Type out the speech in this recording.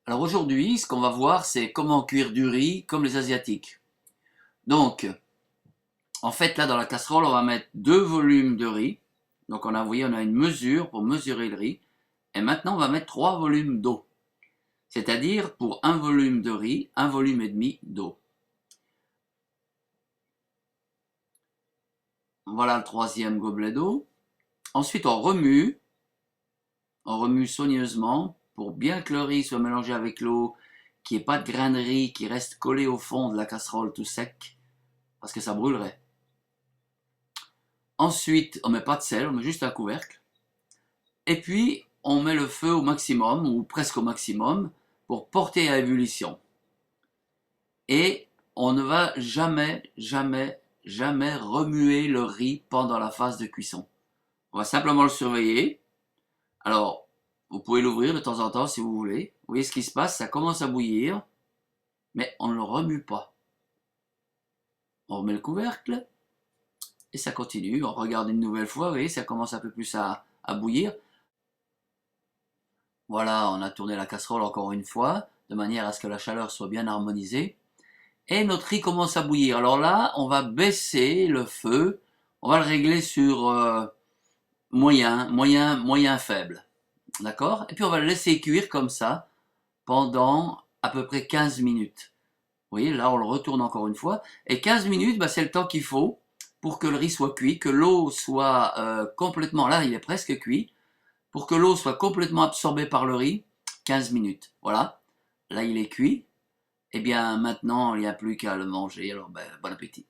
Alors aujourd'hui, ce qu'on va voir, c'est comment cuire du riz comme les Asiatiques. Donc, en fait, là, dans la casserole, on va mettre 2 volumes de riz. Donc, vous voyez, on a une mesure pour mesurer le riz. Et maintenant, on va mettre 3 volumes d'eau. C'est-à-dire, pour 1 volume de riz, 1,5 volume d'eau. Voilà le 3e gobelet d'eau. Ensuite, on remue soigneusement pour bien que le riz soit mélangé avec l'eau, qu'il n'y ait pas de grains de riz qui restent collés au fond de la casserole tout sec, parce que ça brûlerait. Ensuite, on ne met pas de sel, on met juste un couvercle. Et puis, on met le feu au maximum, ou presque au maximum, pour porter à ébullition. Et on ne va jamais, jamais, jamais remuer le riz pendant la phase de cuisson. On va simplement le surveiller. Alors, vous pouvez l'ouvrir de temps en temps si vous voulez. Vous voyez ce qui se passe, ça commence à bouillir, mais on ne le remue pas. On remet le couvercle, et ça continue. On regarde une nouvelle fois, vous voyez, ça commence un peu plus à bouillir. Voilà, on a tourné la casserole encore une fois, de manière à ce que la chaleur soit bien harmonisée. Et notre riz commence à bouillir. Alors là, on va baisser le feu. On va le régler sur moyen faible. D'accord? Et puis on va le laisser cuire comme ça pendant à peu près 15 minutes. Vous voyez, là on le retourne encore une fois. Et 15 minutes, c'est le temps qu'il faut pour que le riz soit cuit, que l'eau soit complètement... Là, il est presque cuit. Pour que l'eau soit complètement absorbée par le riz, 15 minutes. Voilà, là il est cuit. Et bien maintenant, il n'y a plus qu'à le manger. Alors, bon appétit.